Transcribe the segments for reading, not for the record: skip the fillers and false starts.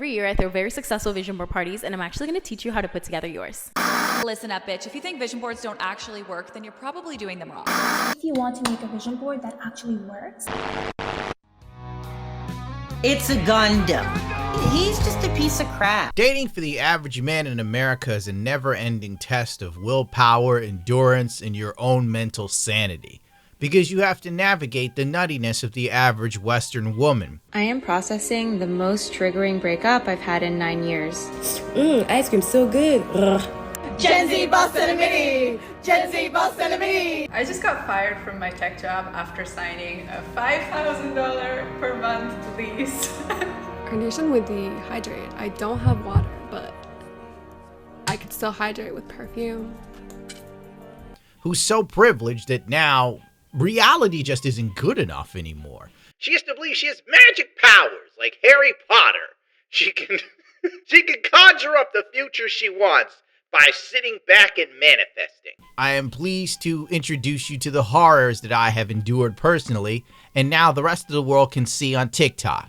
Every year I throw very successful vision board parties, and I'm actually going to teach you how to put together yours. Listen up, bitch. If you think vision boards don't actually work, then you're probably doing them wrong. If you want to make a vision board that actually works, it's a Gundam. He's just a piece of crap. Dating for the average man in America is a never-ending test of willpower, endurance, and your own mental sanity, because you have to navigate the nuttiness of the average Western woman. I am processing the most triggering breakup I've had in 9 years. Ice cream so good. Ugh. Gen Z boss in a mini! Gen Z boss in a mini! I just got fired from my tech job after signing a $5,000 per month lease. Carnation would dehydrate. I don't have water, but I could still hydrate with perfume. Who's so privileged that now reality just isn't good enough anymore. She used to believe she has magic powers like Harry Potter. She can conjure up the future she wants by sitting back and manifesting. I am pleased to introduce you to the horrors that I have endured personally, and now the rest of the world can see on TikTok.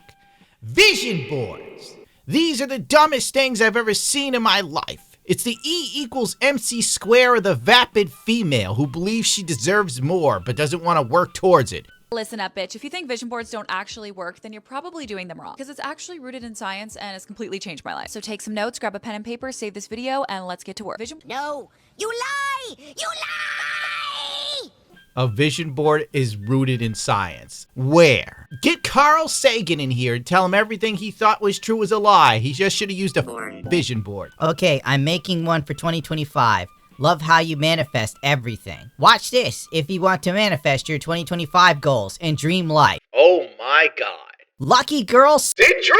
Vision boards! These are the dumbest things I've ever seen in my life. It's the E=MC² of the vapid female who believes she deserves more but doesn't want to work towards it. Listen up, bitch. If you think vision boards don't actually work, then you're probably doing them wrong. Because it's actually rooted in science and has completely changed my life. So take some notes, grab a pen and paper, save this video, and let's get to work. No! You lie! You lie! A vision board is rooted in science. Where? Get Carl Sagan in here and tell him everything he thought was true was a lie. He just should have used a vision board. Okay, I'm making one for 2025. Love how you manifest everything. Watch this if you want to manifest your 2025 goals and dream life. Oh my god. Lucky girl syndrome!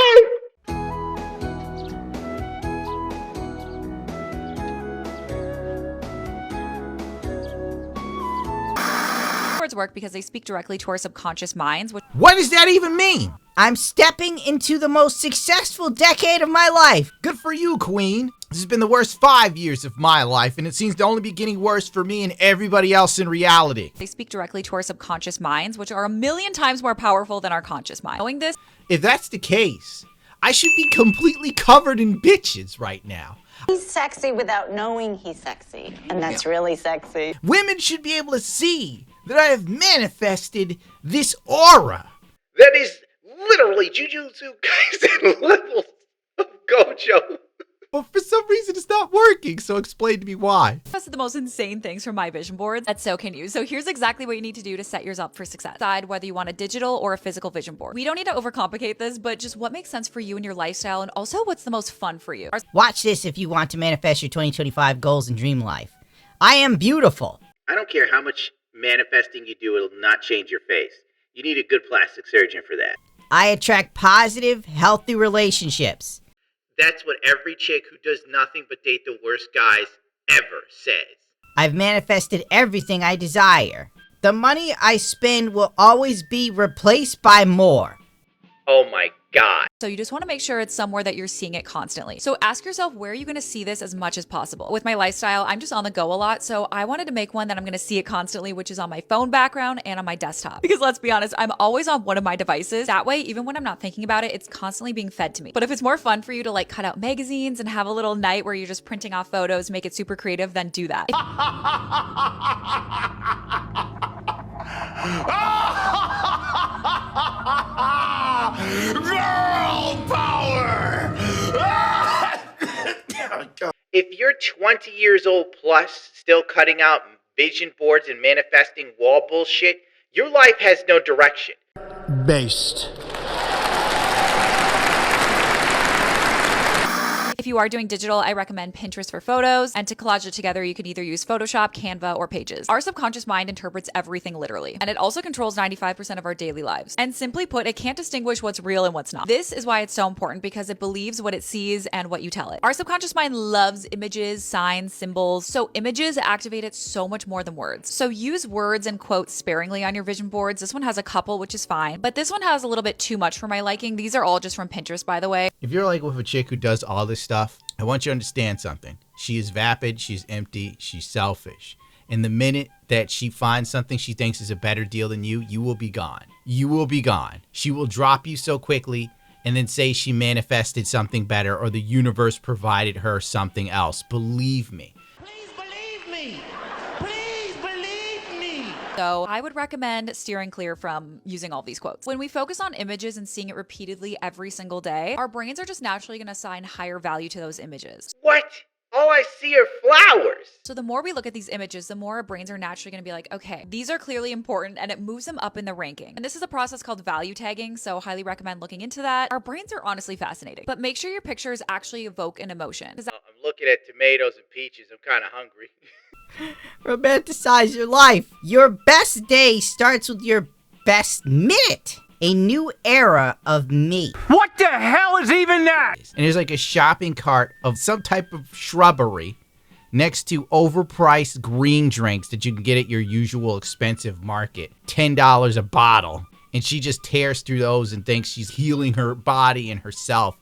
Boards work because they speak directly to our subconscious minds. What does that even mean? I'm stepping into the most successful decade of my life. Good for you, Queen. This has been the worst 5 years of my life, and it seems to only be getting worse for me and everybody else in reality. They speak directly to our subconscious minds, which are 1,000,000 times more powerful than our conscious mind. Knowing this, if that's the case, I should be completely covered in bitches right now. He's sexy without knowing he's sexy, and that's really sexy. Women should be able to see that I have manifested this aura. That is literally Jujutsu Kaisen levels of Gojo. But for some reason, it's not working, so explain to me why. That's the most insane things from my vision boards. That's so can you. So here's exactly what you need to do to set yours up for success. Decide whether you want a digital or a physical vision board. We don't need to overcomplicate this, but just what makes sense for you and your lifestyle, and also what's the most fun for you. Watch this if you want to manifest your 2025 goals and dream life. I am beautiful. I don't care how much manifesting you do, it'll not change your face. You need a good plastic surgeon for that. I attract positive, healthy relationships. That's what every chick who does nothing but date the worst guys ever says. I've manifested everything I desire. The money I spend will always be replaced by more. Oh my god. So you just want to make sure it's somewhere that you're seeing it constantly. So ask yourself, where are you going to see this as much as possible? With my lifestyle, I'm just on the go a lot. So I wanted to make one that I'm going to see it constantly, which is on my phone background and on my desktop. Because let's be honest, I'm always on one of my devices. That way, even when I'm not thinking about it, it's constantly being fed to me. But if it's more fun for you to like cut out magazines and have a little night where you're just printing off photos, make it super creative, then do that. Girl power! If you're 20 years old plus, still cutting out vision boards and manifesting wall bullshit, your life has no direction. Based. If you are doing digital, I recommend Pinterest for photos, and to collage it together, you could either use Photoshop, Canva, or Pages. Our subconscious mind interprets everything literally, and it also controls 95% of our daily lives. And simply put, it can't distinguish what's real and what's not. This is why it's so important, because it believes what it sees and what you tell it. Our subconscious mind loves images, signs, symbols, so images activate it so much more than words. So use words and quotes sparingly on your vision boards. This one has a couple, which is fine, but this one has a little bit too much for my liking. These are all just from Pinterest, by the way. If you're like with a chick who does all this stuff, I want you to understand something. She is vapid, she's empty, she's selfish. And the minute that she finds something she thinks is a better deal than you will be gone. You will be gone. She will drop you so quickly, and then say she manifested something better or the universe provided her something else. Believe me. So I would recommend steering clear from using all these quotes. When we focus on images and seeing it repeatedly every single day, our brains are just naturally going to assign higher value to those images. What? All I see are flowers. So the more we look at these images, the more our brains are naturally going to be like, okay, these are clearly important, and it moves them up in the ranking. And this is a process called value tagging, so highly recommend looking into that. Our brains are honestly fascinating, but make sure your pictures actually evoke an emotion. I'm looking at tomatoes and peaches. I'm kind of hungry. Romanticize your life. Your best day starts with your best minute. A new era of me. What the hell is even that? And there's like a shopping cart of some type of shrubbery next to overpriced green drinks that you can get at your usual expensive market. $10 a bottle. And she just tears through those and thinks she's healing her body and herself.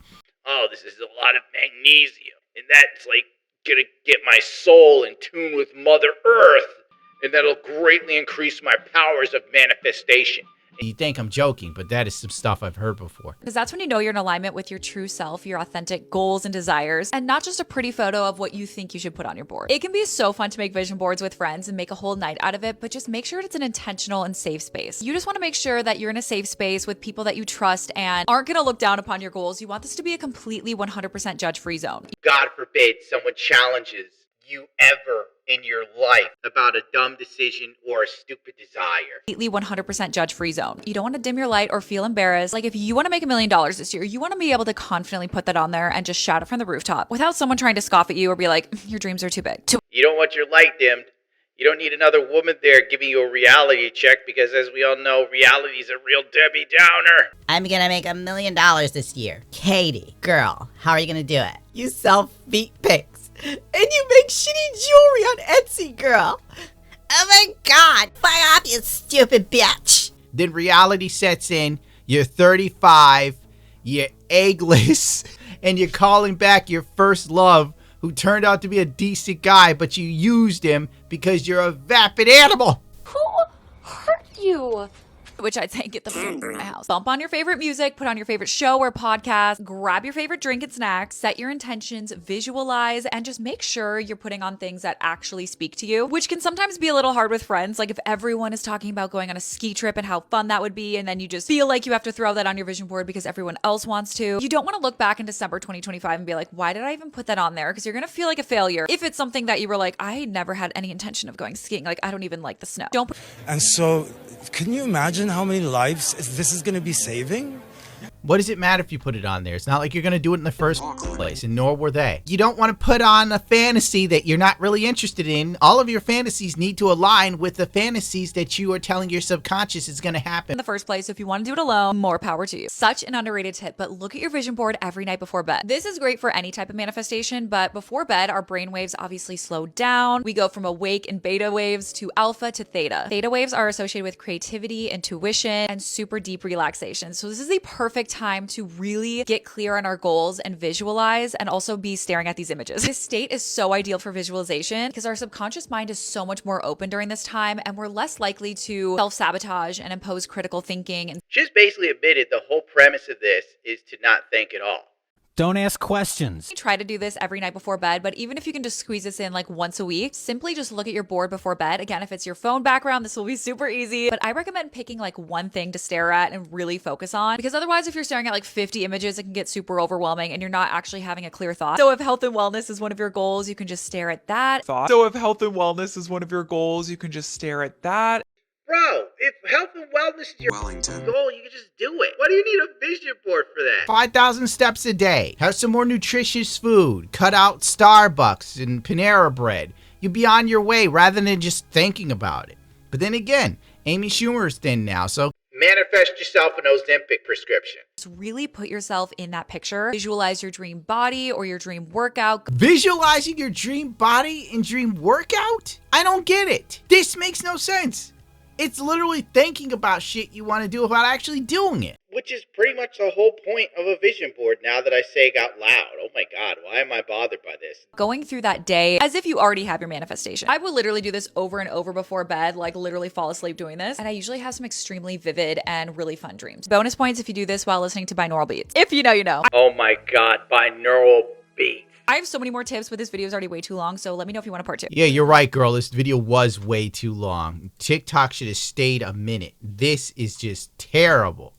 Oh, this is a lot of magnesium. And that's like gonna get my soul in tune with Mother Earth. And that'll greatly increase my powers of manifestation. You think I'm joking, but that is some stuff I've heard before. Because that's when you know you're in alignment with your true self, your authentic goals and desires, and not just a pretty photo of what you think you should put on your board. It can be so fun to make vision boards with friends and make a whole night out of it, but just make sure it's an intentional and safe space. You just want to make sure that you're in a safe space with people that you trust and aren't going to look down upon your goals. You want this to be a completely 100% judge-free zone. God forbid someone challenges you ever in your life about a dumb decision or a stupid desire. Completely 100% judge-free zone. You don't want to dim your light or feel embarrassed. Like if you want to make $1 million this year, you want to be able to confidently put that on there and just shout it from the rooftop without someone trying to scoff at you or be like, your dreams are too big. You don't want your light dimmed. You don't need another woman there giving you a reality check because, as we all know, reality is a real Debbie Downer. I'm gonna make $1 million this year. Katie, girl, how are you gonna do it? You sell feet pics. And you make shitty jewelry on Etsy, girl. Oh my god, fuck off, you stupid bitch. Then reality sets in, you're 35, you're eggless, and you're calling back your first love who turned out to be a decent guy, but you used him because you're a vapid animal. Who hurt you? Which I'd say get the fuck out of my house. Bump on your favorite music, put on your favorite show or podcast, grab your favorite drink and snacks, set your intentions, visualize, and just make sure you're putting on things that actually speak to you, which can sometimes be a little hard with friends. Like if everyone is talking about going on a ski trip and how fun that would be, and then you just feel like you have to throw that on your vision board because everyone else wants to. You don't want to look back in December 2025 and be like, why did I even put that on there? Because you're going to feel like a failure if it's something that you were like, I never had any intention of going skiing. Like I don't even like the snow. Don't put- And so, can you imagine how many lives this is going to be saving? What does it matter if you put it on there? It's not like you're going to do it in the first place, and nor were they. You don't want to put on a fantasy that you're not really interested in. All of your fantasies need to align with the fantasies that you are telling your subconscious is going to happen. In the first place, if you want to do it alone, more power to you. Such an underrated tip, but look at your vision board every night before bed. This is great for any type of manifestation, but before bed, our brain waves obviously slow down. We go from awake and beta waves to alpha to theta. Theta waves are associated with creativity, intuition, and super deep relaxation. So this is the perfect time to really get clear on our goals and visualize and also be staring at these images. This state is so ideal for visualization because our subconscious mind is so much more open during this time and we're less likely to self-sabotage and impose critical thinking. And She's basically admitted the whole premise of this is to not think at all. Don't ask questions. try to do this every night before bed, but even if you can just squeeze this in like once a week, simply just look at your board before bed. Again, if it's your phone background, this will be super easy, but I recommend picking like one thing to stare at and really focus on, because otherwise if you're staring at like 50 images, it can get super overwhelming and you're not actually having a clear thought. So if health and wellness is one of your goals, you can just stare at that. Bro, if health and wellness is your goal, you can just do it. Why do you need a vision board for that? 5,000 steps a day. Have some more nutritious food. Cut out Starbucks and Panera bread. You'll be on your way rather than just thinking about it. But then again, Amy Schumer's thin now, so manifest yourself an Ozempic prescription. Just really put yourself in that picture. Visualize your dream body or your dream workout. Visualizing your dream body and dream workout? I don't get it. This makes no sense. It's literally thinking about shit you want to do without actually doing it. Which is pretty much the whole point of a vision board now that I say it out loud. Oh my god, why am I bothered by this? Going through that day as if you already have your manifestation. I will literally do this over and over before bed, like literally fall asleep doing this. And I usually have some extremely vivid and really fun dreams. Bonus points if you do this while listening to binaural beats. If you know, you know. Oh my god, binaural beats. I have so many more tips, but this video is already way too long, so let me know if you want a part 2. Yeah, you're right, girl. This video was way too long. TikTok should have stayed a minute. This is just terrible.